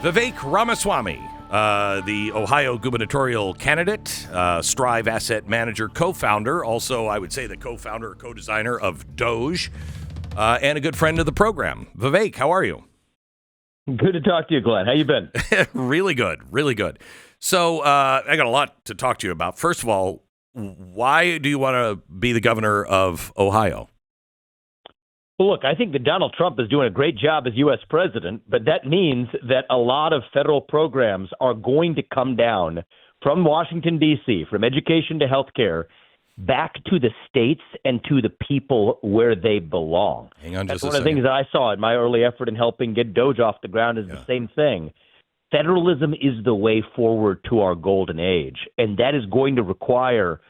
Vivek Ramaswamy, the Ohio gubernatorial candidate, Strive Asset Manager co-founder, also I would say the co-founder or co-designer of DOGE, and a good friend of the program. Vivek, how are you? Good to talk to you, Glenn. How you been? Really good, really good. So I got a lot to talk to you about. First of all, why do you want to be the governor of Ohio? Well, look, I think that Donald Trump is doing a great job as U.S. president, but that means that a lot of federal programs are going to come down from Washington, D.C., from education to healthcare, back to the states and to the people where they belong. Hang on just That's a one of the things second. that I saw in my early effort in helping get DOGE off the ground is the same thing. Federalism is the way forward to our golden age, and that is going to require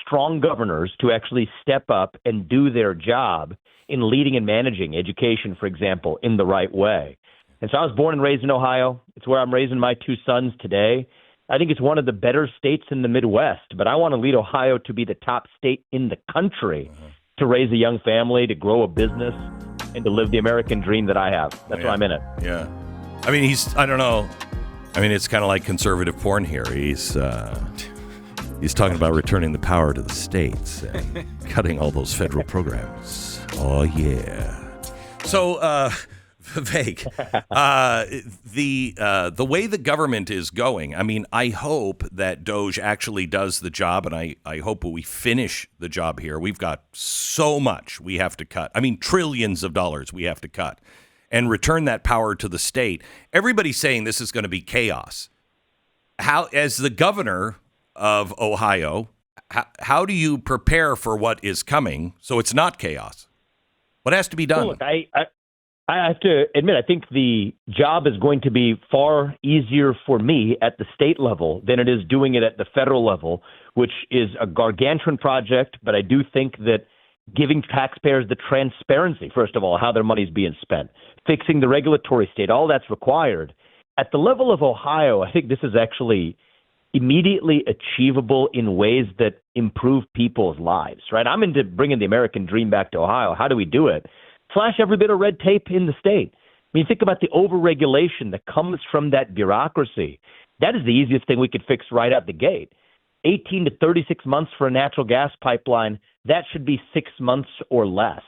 strong governors to actually step up and do their job in leading and managing education, for example, in the right way. And so I was born and raised in Ohio. It's where I'm raising my two sons today. I think it's one of the better states in the Midwest, but I want to lead Ohio to be the top state in the country to raise a young family, to grow a business, and to live the American dream that I have. That's why I'm in it. Yeah. I mean, I don't know. I mean, it's kind of like conservative porn here. He's talking about returning the power to the states and cutting all those federal programs. Oh, yeah. So, Vivek, the way the government is going, I mean, I hope that DOGE actually does the job, and I hope we finish the job here. We've got so much we have to cut. I mean, trillions of dollars we have to cut and return that power to the state. Everybody's saying this is going to be chaos. How, as the governor of Ohio, how do you prepare for what is coming so it's not chaos? What has to be done? Well, look, I have to admit, I think the job is going to be far easier for me at the state level than it is doing it at the federal level, which is a gargantuan project. But I do think that giving taxpayers the transparency, first of all, how their money is being spent, fixing the regulatory state, all that's required. At the level of Ohio, I think this is actually immediately achievable in ways that improve people's lives, right? I'm into bringing the American dream back to Ohio. How do we do it? Slash every bit of red tape in the state. I mean, think about the overregulation that comes from that bureaucracy. That is the easiest thing we could fix right out the gate. 18 to 36 months for a natural gas pipeline, that should be 6 months or less.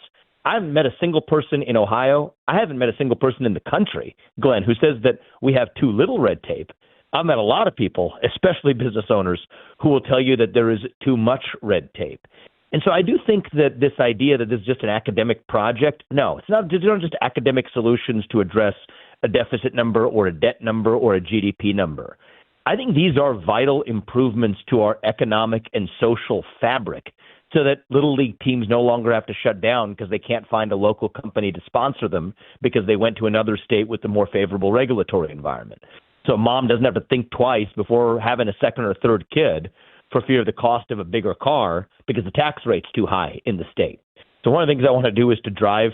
I haven't met a single person in Ohio. I haven't met a single person in the country, Glenn, who says that we have too little red tape. I've met a lot of people, especially business owners, who will tell you that there is too much red tape. And so I do think that this idea that this is just an academic project, no, it's not. These aren't just academic solutions to address a deficit number or a debt number or a GDP number. I think these are vital improvements to our economic and social fabric so that little league teams no longer have to shut down because they can't find a local company to sponsor them because they went to another state with a more favorable regulatory environment. So mom doesn't have to think twice before having a second or third kid for fear of the cost of a bigger car because the tax rate's too high in the state. So one of the things I want to do is to drive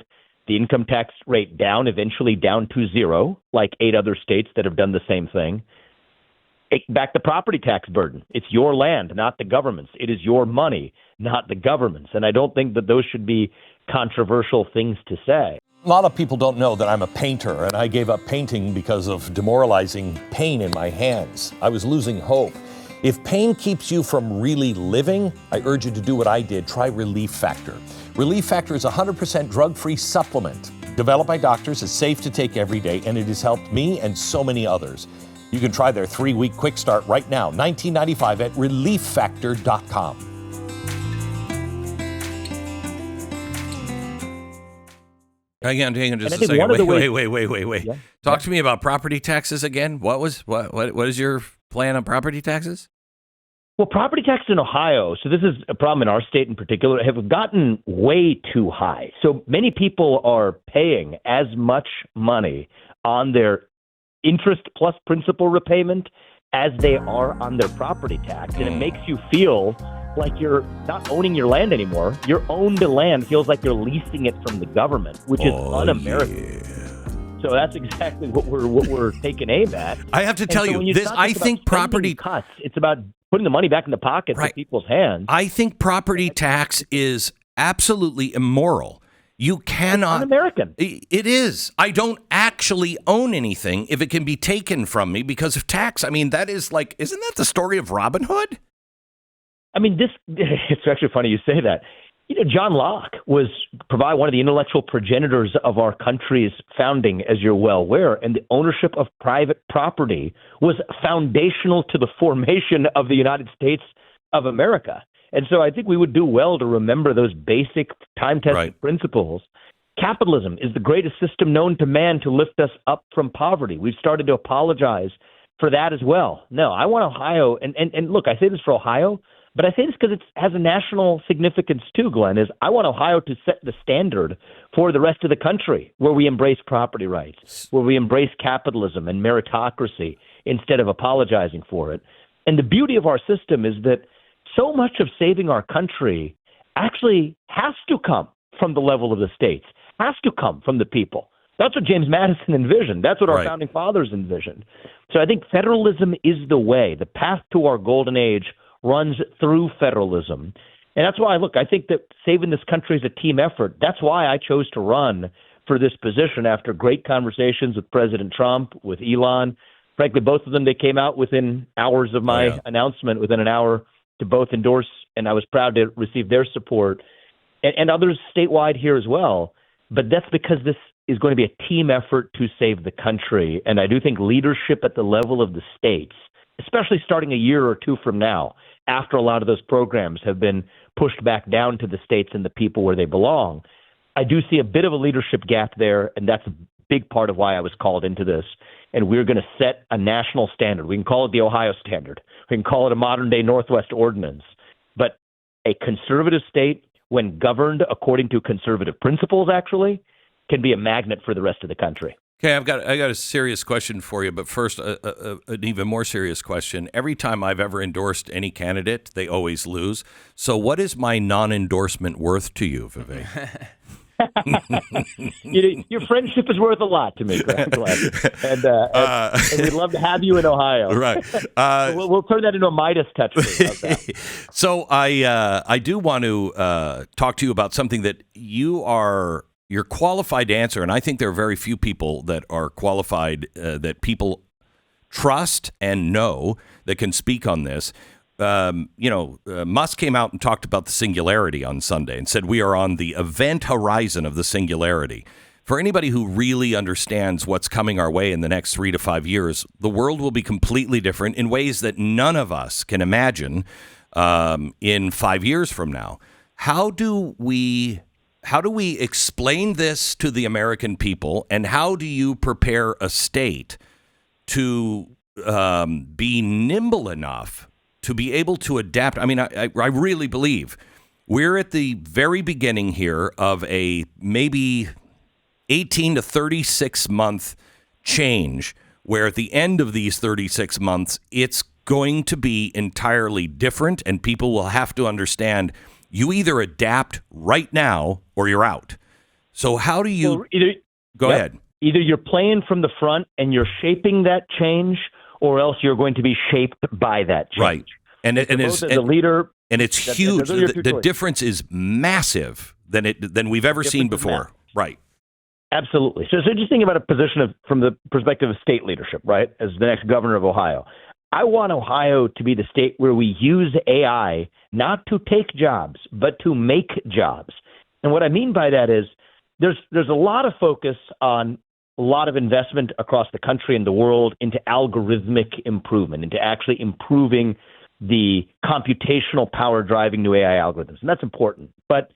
the income tax rate down, eventually down to zero, like 8 other states that have done the same thing. Take back the property tax burden. It's your land, not the government's. It is your money, not the government's. And I don't think that those should be controversial things to say. A lot of people don't know that I'm a painter, and I gave up painting because of demoralizing pain in my hands. I was losing hope. If pain keeps you from really living, I urge you to do what I did. Try Relief Factor. Relief Factor is a 100% drug-free supplement developed by doctors. It's safe to take every day, and it has helped me and so many others. You can try their 3-week quick start right now, $19.95 at relieffactor.com. Hang on just a think second. Wait. Yeah. Talk to me about property taxes again. What is your plan on property taxes? Well, property taxes in Ohio, so this is a problem in our state in particular, have gotten way too high. So many people are paying as much money on their interest plus principal repayment as they are on their property tax. And it makes you feel like you're not owning your land anymore. Your owned land feels like you're leasing it from the government, which is un-American. Yeah. So that's exactly what we're taking aim at. I have to tell you, this. I think property cuts. It's about putting the money back in the pockets of people's hands. I think property tax is absolutely immoral. You cannot. It's un-American. It is. I don't actually own anything if it can be taken from me because of tax. I mean, that is like, isn't that the story of Robin Hood? I mean, it's actually funny you say that. John Locke was probably one of the intellectual progenitors of our country's founding, as you're well aware, and the ownership of private property was foundational to the formation of the United States of America. And so I think we would do well to remember those basic time-tested principles. Capitalism is the greatest system known to man to lift us up from poverty. We've started to apologize for that as well. No, I want Ohio, and look, I say this for Ohio, but I say this because it has a national significance too, Glenn, is I want Ohio to set the standard for the rest of the country where we embrace property rights, where we embrace capitalism and meritocracy instead of apologizing for it. And the beauty of our system is that so much of saving our country actually has to come from the level of the states, has to come from the people. That's what James Madison envisioned. That's what our founding fathers envisioned. So I think federalism is the way. The path to our golden age runs through federalism. And that's why, look, I think that saving this country is a team effort. That's why I chose to run for this position after great conversations with President Trump, with Elon. Frankly, both of them, they came out within hours of my announcement, within an hour, to both endorse, and I was proud to receive their support, and others statewide here as well. But that's because this is going to be a team effort to save the country. And I do think leadership at the level of the states, especially starting a year or two from now, after a lot of those programs have been pushed back down to the states and the people where they belong, I do see a bit of a leadership gap there, and that's a big part of why I was called into this. And we're going to set a national standard. We can call it the Ohio standard. We can call it a modern-day Northwest ordinance. But a conservative state, when governed according to conservative principles, actually, can be a magnet for the rest of the country. Okay, I got a serious question for you, but first, an even more serious question. Every time I've ever endorsed any candidate, they always lose. So what is my non-endorsement worth to you, Vivek? Your friendship is worth a lot to me, Greg. And we'd love to have you in Ohio. Right. We'll turn that into a Midas touch. So I do want to talk to you about something that you're qualified to answer, and I think there are very few people that are qualified that people trust and know that can speak on this. Musk came out and talked about the singularity on Sunday and said we are on the event horizon of the singularity. For anybody who really understands what's coming our way in the next 3 to 5 years, the world will be completely different in ways that none of us can imagine in 5 years from now. How do we explain this to the American people, and how do you prepare a state to be nimble enough to be able to adapt? I mean, I really believe we're at the very beginning here of a maybe 18 to 36 month change, where at the end of these 36 months, it's going to be entirely different, and people will have to understand you either adapt right now or you're out. So how do you go ahead? Either you're playing from the front and you're shaping that change, or else you're going to be shaped by that change. Right. And the leader, and it's huge. The difference is massive than we've ever seen before. Right. Absolutely. So just think about a position from the perspective of state leadership, right? As the next governor of Ohio, I want Ohio to be the state where we use AI not to take jobs, but to make jobs. And what I mean by that is there's a lot of focus on a lot of investment across the country and the world into algorithmic improvement, into actually improving the computational power driving new AI algorithms. And that's important. But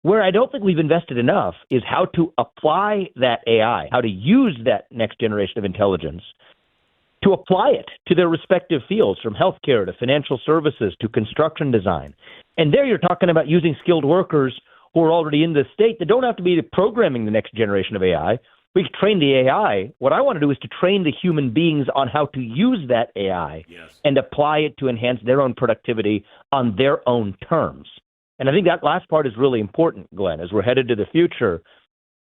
where I don't think we've invested enough is how to apply that AI, how to use that next generation of intelligence to apply it to their respective fields, from healthcare to financial services to construction design. And there you're talking about using skilled workers who are already in the state that don't have to be programming the next generation of AI. We can train the AI. What I want to do is to train the human beings on how to use that AI and apply it to enhance their own productivity on their own terms. And I think that last part is really important, Glenn, as we're headed to the future.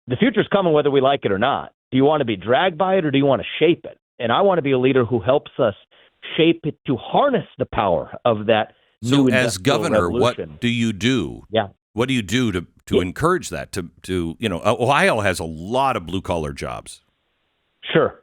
The future's coming whether we like it or not. Do you want to be dragged by it, or do you want to shape it? And I want to be a leader who helps us shape it to harness the power of that new So as governor, revolution. what do you do What do you do to encourage that? To Ohio has a lot of blue collar jobs. Sure.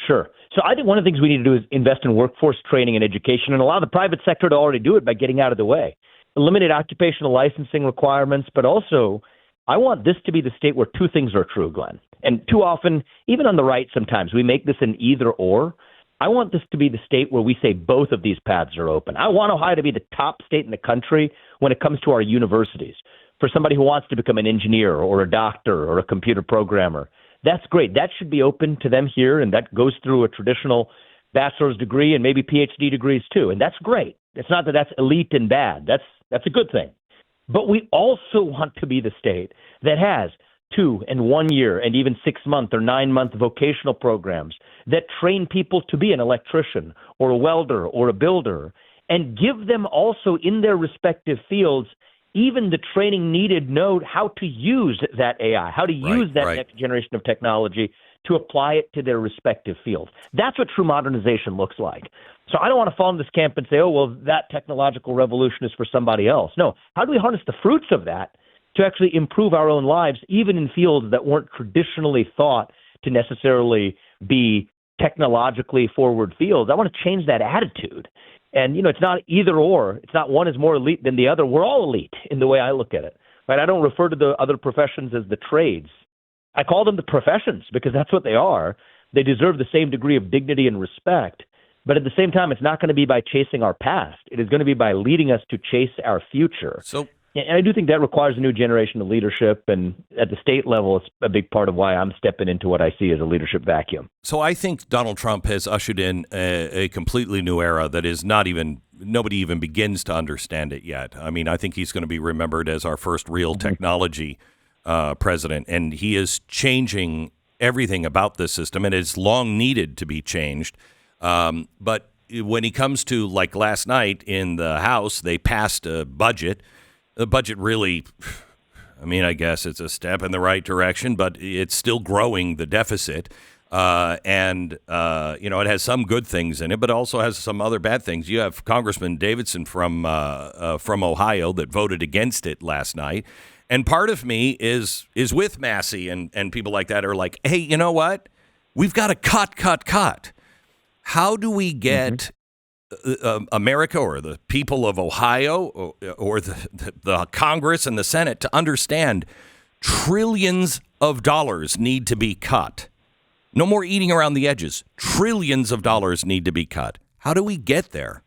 So I think one of the things we need to do is invest in workforce training and education and allow the private sector to already do it by getting out of the way. Eliminate occupational licensing requirements, but also I want this to be the state where two things are true, Glenn. And too often, even on the right sometimes, we make this an either or. I want this to be the state where we say both of these paths are open. I want Ohio to be the top state in the country when it comes to our universities. For somebody who wants to become an engineer or a doctor or a computer programmer, that's great. That should be open to them here, and that goes through a traditional bachelor's degree and maybe PhD degrees too, and that's great. It's not that that's elite and bad. That's a good thing. But we also want to be the state that has 2 and 1 year and even 6-month or 9-month vocational programs that train people to be an electrician or a welder or a builder, and give them also in their respective fields even the training needed know how to use that AI, how to use that next generation of technology to apply it to their respective fields. That's what true modernization looks like. So I don't want to fall into this camp and say, oh, well, that technological revolution is for somebody else. No, how do we harness the fruits of that to actually improve our own lives, even in fields that weren't traditionally thought to necessarily be technologically forward fields? I want to change that attitude. And, it's not either or. It's not one is more elite than the other. We're all elite in the way I look at it. Right? I don't refer to the other professions as the trades. I call them the professions because that's what they are. They deserve the same degree of dignity and respect. But at the same time, it's not going to be by chasing our past. It is going to be by leading us to chase our future. And I do think that requires a new generation of leadership. And at the state level, it's a big part of why I'm stepping into what I see as a leadership vacuum. So I think Donald Trump has ushered in a completely new era that is nobody even begins to understand it yet. I mean, I think he's going to be remembered as our first real technology president. And he is changing everything about this system. And it's long needed to be changed. But when he comes to, like last night in the House, they passed a budget. The budget really, I guess it's a step in the right direction, but it's still growing the deficit. And it has some good things in it, but also has some other bad things. You have Congressman Davidson from Ohio that voted against it last night. And part of me is with Massey and people like that are like, hey, you know what? We've got to cut. How do we get America or the people of Ohio or the Congress and the Senate to understand trillions of dollars need to be cut? No more eating around the edges. Trillions of dollars need to be cut. How do we get there?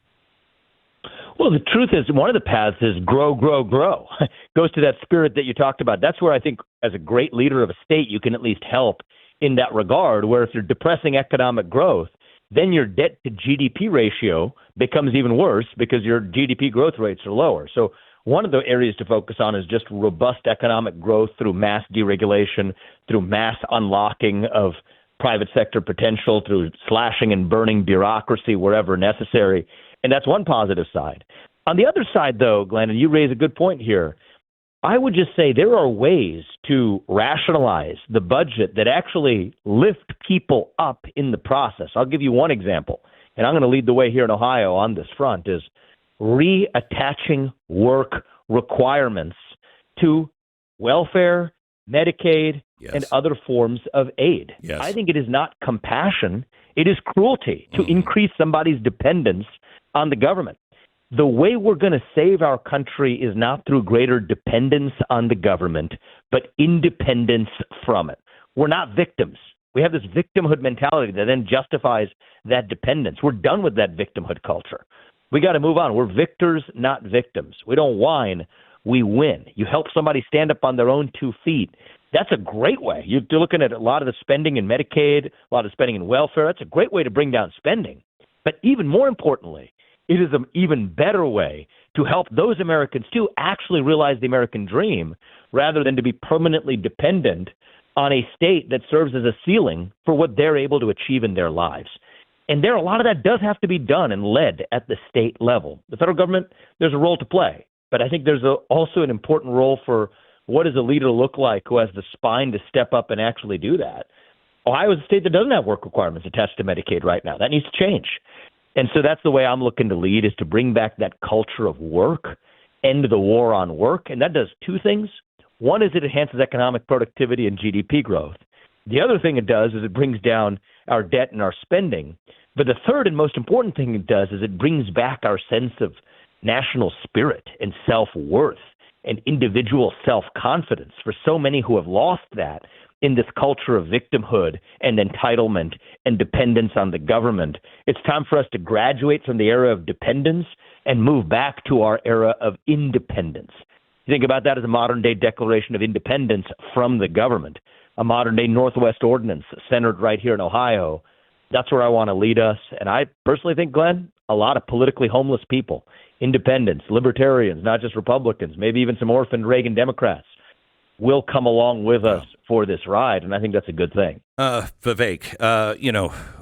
Well, the truth is one of the paths is grow. Goes to that spirit that you talked about. That's where I think as a great leader of a state, you can at least help in that regard, where if you're depressing economic growth, then your debt to GDP ratio becomes even worse because your GDP growth rates are lower. So one of the areas to focus on is just robust economic growth through mass deregulation, through mass unlocking of private sector potential, through slashing and burning bureaucracy wherever necessary. And that's one positive side. On the other side, though, Glenn, and you raise a good point here, I would just say there are ways to rationalize the budget that actually lift people up in the process. I'll give you one example, and I'm going to lead the way here in Ohio on this front, is reattaching work requirements to welfare, Medicaid, and other forms of aid. Yes. I think it is not compassion. It is cruelty to increase somebody's dependence on the government. The way we're going to save our country is not through greater dependence on the government, but independence from it. We're not victims. We have this victimhood mentality that then justifies that dependence. We're done with that victimhood culture. We got to move on. We're victors, not victims. We don't whine. We win. You help somebody stand up on their own 2 feet. That's a great way. You're looking at a lot of the spending in Medicaid, a lot of spending in welfare. That's a great way to bring down spending. But even more importantly, it is an even better way to help those Americans, too, actually realize the American dream rather than to be permanently dependent on a state that serves as a ceiling for what they're able to achieve in their lives. And a lot of that does have to be done and led at the state level. The federal government, there's a role to play. But I think there's also an important role for what does a leader look like who has the spine to step up and actually do that. Ohio is a state that doesn't have work requirements attached to Medicaid right now. That needs to change. And so that's the way I'm looking to lead, is to bring back that culture of work end the war on work. And that does two things. One is it enhances economic productivity and GDP growth. The other thing it does is it brings down our debt and our spending. But the third and most important thing it does is it brings back our sense of national spirit and self-worth and individual self-confidence for so many who have lost that in this culture of victimhood and entitlement and dependence on the government. It's time for us to graduate from the era of dependence and move back to our era of independence. You think about that as a modern-day declaration of independence from the government, a modern-day Northwest Ordinance centered right here in Ohio. That's where I want to lead us. And I personally think, Glenn, a lot of politically homeless people, independents, libertarians, not just Republicans, maybe even some orphaned Reagan Democrats, will come along with us for this ride. And I think that's a good thing. Vivek,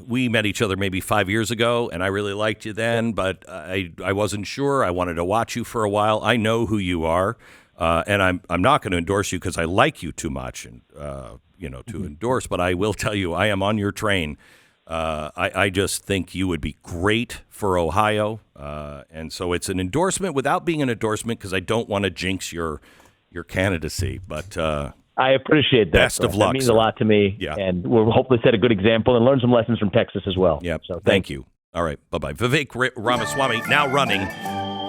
we met each other maybe 5 years ago, and I really liked you then, but I wasn't sure. I wanted to watch you for a while. I know who you are, and I'm not going to endorse you because I like you too much, and to endorse. But I will tell you, I am on your train. I just think you would be great for Ohio, and so it's an endorsement without being an endorsement because I don't want to jinx your candidacy. But I appreciate that. Best of luck. That means a lot to me, and we'll hopefully set a good example and learn some lessons from Texas as well. Yep. So thank you. All right. Bye-bye. Vivek Ramaswamy, now running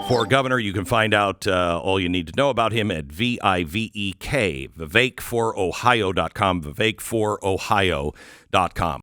for governor. You can find out all you need to know about him at VIVEK, VivekForOhio.com, VivekForOhio.com.